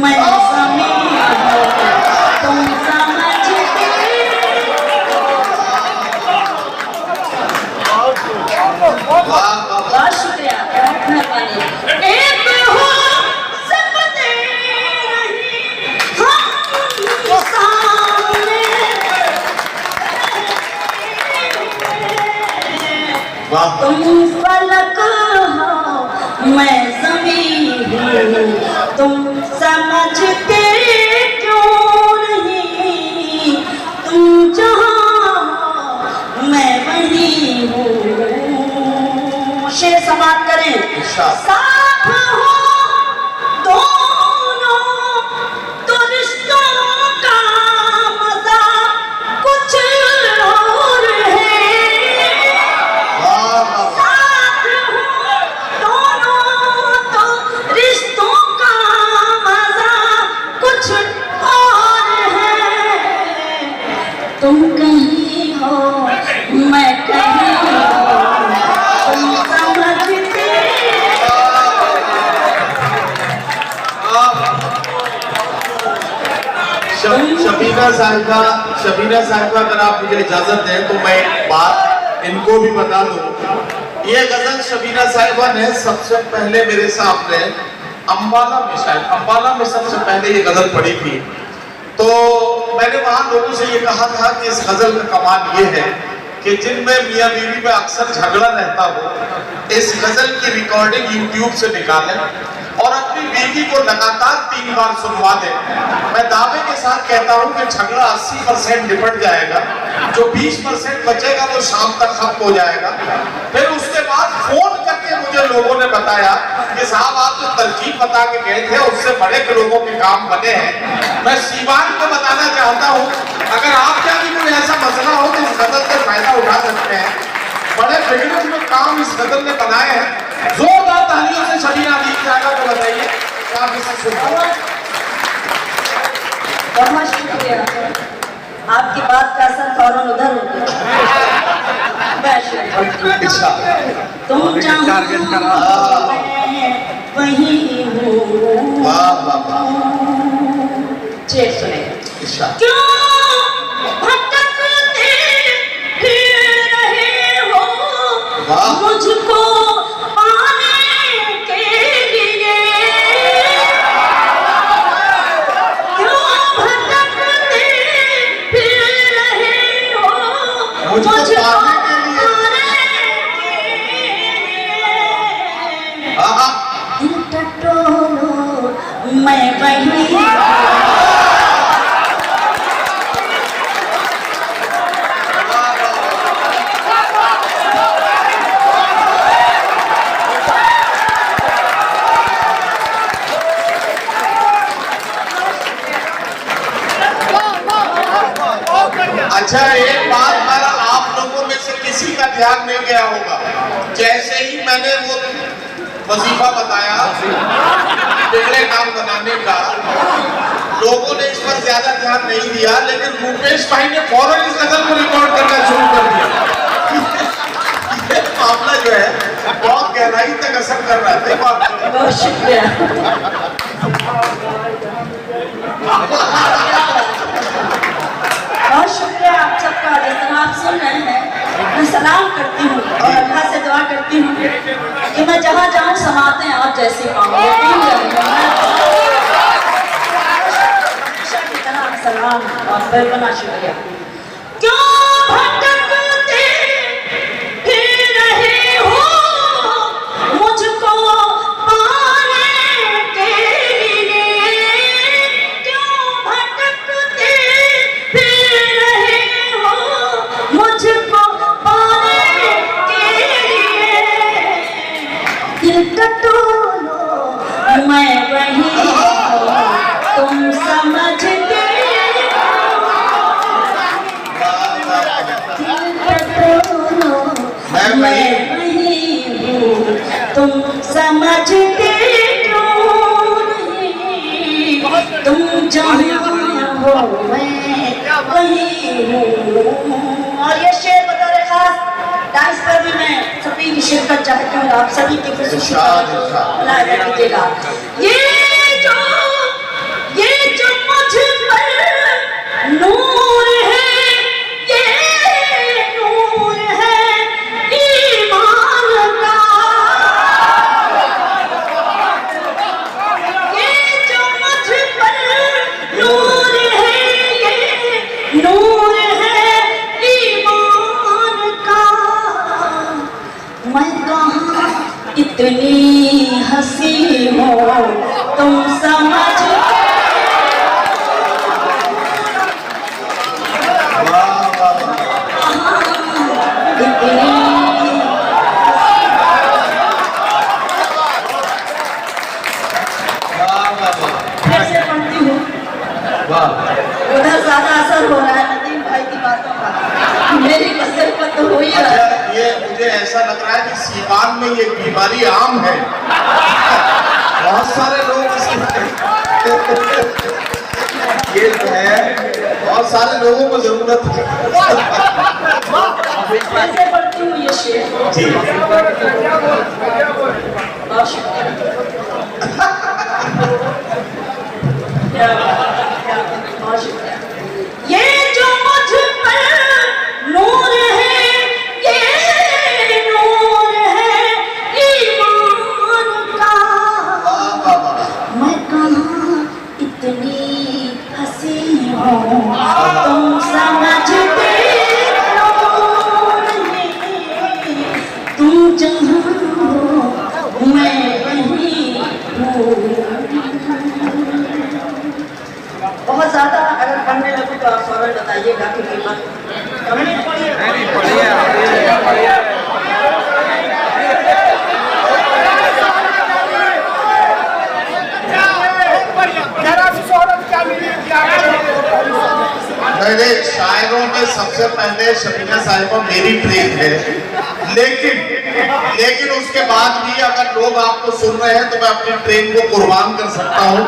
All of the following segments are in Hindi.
मैं ज़मीं हूँ तुम समझते। बहुत शुक्रिया, बहुत मेहरबानी। एक हो सकते नहीं हम सामने, तुम फलक हो मैं ज़मीं हूँ तुम समझते क्यों नहीं, तुम जहाँ हो मैं वहीं हूँ। शेर समाप्त करें। साथ हो दोनों तो रिश्तों का मजा कुछ और है। साथ हो दोनों तो रिश्तों का मजा कुछ और है। तुम कहीं हो मैं कहीं हूँ तुम समझते। शबीना साहिबा अगर आप मुझे इजाजत दें तो मैं एक बात इनको भी बता दूं। ये गजल शबीना साहिबा ने सबसे पहले मेरे सामने अंबाला में सबसे पहले ये गजल पढ़ी थी। तो मैंने वहां लोगों से ये कहा था कि इस गजल का कमाल ये है कि जिनमें मियां बीवी में अक्सर झगड़ा रहता हो, इस गजल की रिकॉर्डिंग YouTube से निकालें और अपनी बीवी को लगातार 3 बार सुनवा दें। मैं दावे के साथ कहता हूं कि झगड़ा 80% निपट जाएगा, जो 20% बचेगा वो शाम तक खत्म हो जाएगा। फिर उसके बाद फोन करके मुझे लोगों ने बताया कि साहब आप जो तरकीब बता के गए थे उससे बड़े लोगों के काम बने हैं। मैं सीवान को बताना चाहता हूँ, अगर आपका भी कोई ऐसा मसला हो तो इस गजल से फायदा उठा सकते हैं। बड़े बिगड़े में काम इस गजल ने बनाए हैं। जोरदार तालियों से शबीना को बताइए आप इसे सुनो। बहुत शुक्रिया, आपकी बात का असर फौरन उधर हो गया। तुम जहाँ वहीं हूँ। शेर सुने। क्यों भटकते फिर रहे हो मुझको पाने के लिए, क्यों भटकते फिर रहे हो मुझको पाने के लिए। दिल टटोलो मैं वहीं। अच्छा, एक बात पर आप लोगों में से किसी का ध्यान नहीं गया होगा, जैसे ही मैंने वो वजीफा बताया बिगड़े काम बनाने का, लोगों ने इस पर ज्यादा ध्यान नहीं दिया, लेकिन रूपेश भाई ने फौरन इस गजल को रिकॉर्ड करना शुरू कर दिया। ये मामला जो है बहुत गहराई तक असर कर रहा है। बहुत शुक्रिया। बहुत शुक्रिया आप सबका। जिस तरह आप सुन रहे हैं, मैं सलाम करती हूँ और अल्लाह से दुआ करती हूँ कि मैं जहाँ जाऊँ समाते हैं आप जैसी पाऊँ। की तरह सलाम और बेपनाह शुक्रिया। क्यों भटकते फिर रहे हो मुझको पाने के लिए, क्यों भटकते फिर रहे हो मुझको पाने के लिए। दिल टटोलो मैं वहीं हूँ तुम समझते। मैं वहीं हूँ तुम समझते क्यों नहीं, तुम जहाँ हो मैं वहीं हूँ। और ये शेर बतौर खास डांस पर भी मैं सभी की शिरकत चाहती हूँ, आप सभी की खुशी कीजिएगा। ये जो इतनी हंसी हो तुम समझ इतनी कैसे पढ़ती हूँ उधर ज्यादा असर हो रहा है नदीम भाई की बातों का, मेरी गजल पर तो हो ही रहा है। ये मुझे ऐसा लग रहा है कि सीवान में ये बीमारी आम है, बहुत सारे लोग ये जो है बहुत सारे लोगों को जरूरत है। कैसे पढ़ती हूँ ये शेर जी बहुत शुक्रिया। क्या बात, क्या बात, बहुत शुक्रिया। ये जो मुझ पर नूर है, ये नूर है ईमान का। मैं कहाँ इतनी हंसी हूँ तुम समझते हो नहीं, तुम जहाँ हो मैं वहीं हूँ। बहुत ज्यादा अगर पढ़ने लगूँ तो आप फौरन बताइएगा कि कीमत पढ़ने मेरे शायरों में सबसे पहले शबीना साहिबा मेरी ट्रेन है, लेकिन उसके बाद भी अगर लोग आपको सुन रहे हैं तो मैं अपनी ट्रेन को कुर्बान कर सकता हूँ,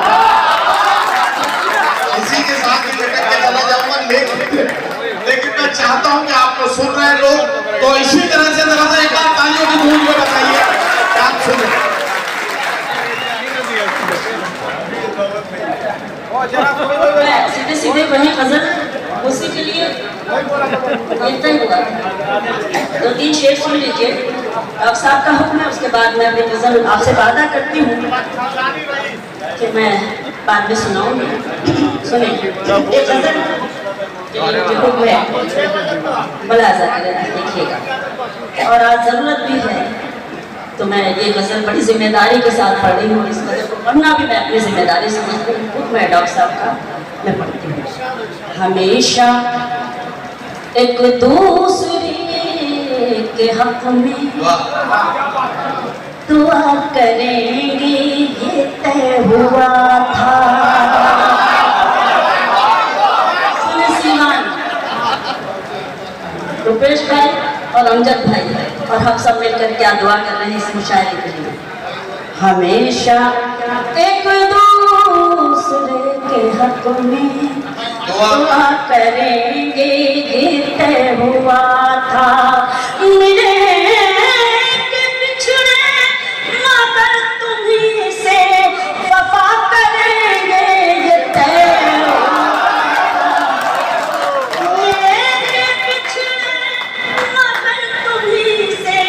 इसी के साथ ही लटक के चला जाऊंगा। लेकिन मैं चाहता हूं कि आपको सुन रहे हैं लोग तो इसी तरह से जरा सा एक बार तालियों की गूंज में बताइए आप सुने। सीधे सीधे वही गजल उसी के लिए इतना ही हुआ। 2-3 शेर सुन लीजिए, डॉक्टर साहब का हुक्म है, उसके बाद मैं अपनी गजल आपसे वादा करती हूँ कि मैं बाद में सुनाऊंगी। सुनिए ये गजल जो हुक्म है बड़ा देखिएगा, और आज जरूरत भी है तो मैं ये गजल बड़ी जिम्मेदारी के साथ पढ़ रही हूँ। इस गजल को पढ़ना भी मैं अपनी जिम्मेदारी समझती हूँ। हुक्म है डॉक्टर साहब का, मैं पढ़ती हूँ। हमेशा एक दूसरे के हक में दुआ करेंगे ये तय हुआ था। सुने सीमान, रुपेश भाई और अमजद भाई और हम सब मिलकर क्या दुआ कर रहे हैं इस मुशायरे के लिए। हमेशा एक दूसरे के हक में दुआ करेंगे ये तय हुआ था। मिले के पिछड़े मगर तुम्हीं से वफा करेंगे ये तय हुआ था। मिले के पिछड़े मगर तुम्हीं से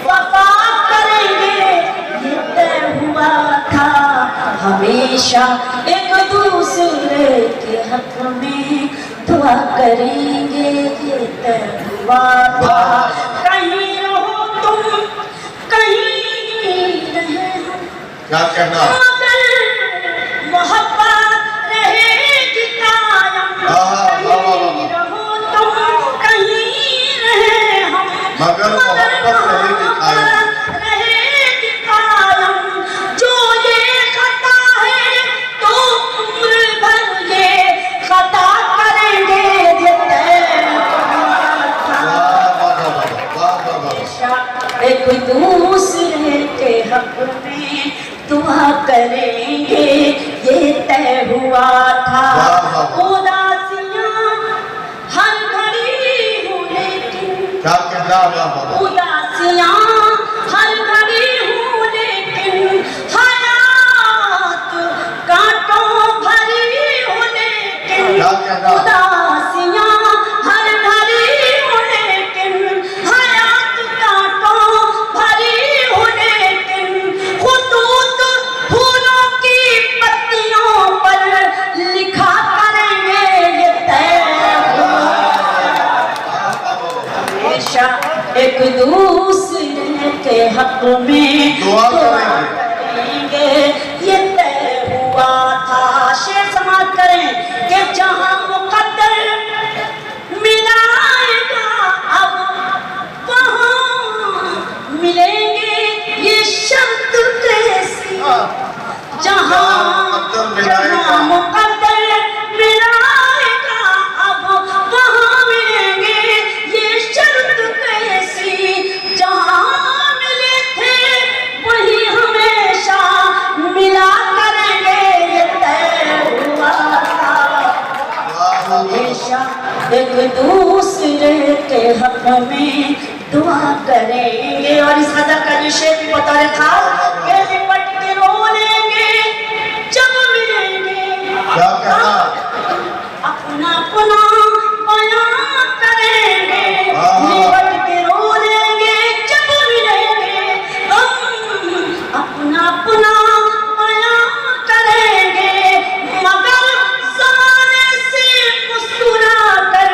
वफा करेंगे ये तय हुआ था। हमेशा एक दूसरे के हक में दुआ करेंगे ये तय हुआ था। कहीं रहो तुम कहीं रहे हम, क्या कहना मगर मोहब्बत रहेगी कायम। कहीं रहो तुम कहीं रहे हम, मगर मोहब्बत रहेगी कायम। रहेगी कायम। जो ये खता है तो उम्र भर ये खता करेंगे ये तय एक दूसरे के हक में दुआ करेंगे ये तय हुआ था। उदासियां हर घड़ी हूँ लेकिन क्या कहना उदासियां हर घड़ी हूँ लेकिन हयात कांटों भरी हूँ लेकिन उदासियां हर घड़ी हूँ लेकिन हयात कांटों भरी हूँ लेकिन खुतूत फूलों की पत्तियों पर लिखा करेंगे जहां मुकद्दर मिलाएगा अब वहां मिलेंगे ये शब्द कैसी जहां जहां मुकद्दर मिलाएगा अब वहां मिलेंगे ये शर्त कैसी जहां मिले थे वही हमेशा मिला करेंगे ये तय हुआ था हमेशा एक दूसरे के हक में दुआ करेंगे। और इस गजल का जो शेर भी बता रखा कि लिपट के रो लेंगे जब मिलेंगे क्या कहना अपना अपना बयान करेंगे लिपट के रो लेंगे जब मिलेंगे हम अपना अपना बयान करेंगे मगर ज़माने से मुस्कुरा कर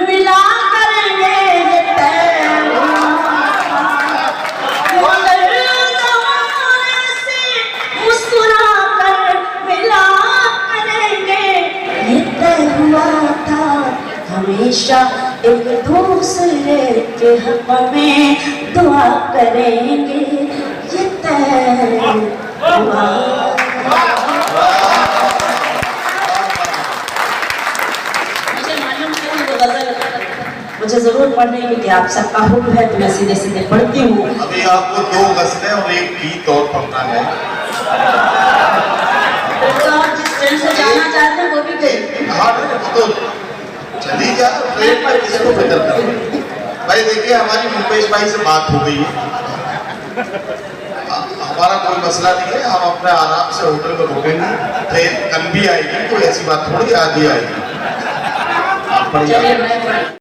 मिला करेंगे ये तय मगर ज़माने से मुस्कुरा कर मिला करेंगे ये तय हुआ था हमेशा एक दूसरे के हक में दुआ करेंगे ये तय हुआ। मुझे मालूम है कि वो गजल मुझे जरूर पढ़नी है कि आप सबका हुक्म है तो मैं सीधे सीधे पढ़ती हूँ। अभी आपको 2 गज़लें और एक गीत और पढ़ना है। तो आप जिस ट्रेन से जाना चाहते हैं वो भी करिए। हाँ तो चली जा ट्रेन में किसको फिक्र कर। भाई देखिए हमारी मुकेश भाई से बात हो गई है, हमारा कोई मसला नहीं है, हम अपने आराम से होटल में रुकेंगे, ट्रेन कल भी आएगी, कोई ऐसी बात थोड़ी आधी आएगी। आप पढ़िए। चलिए मैं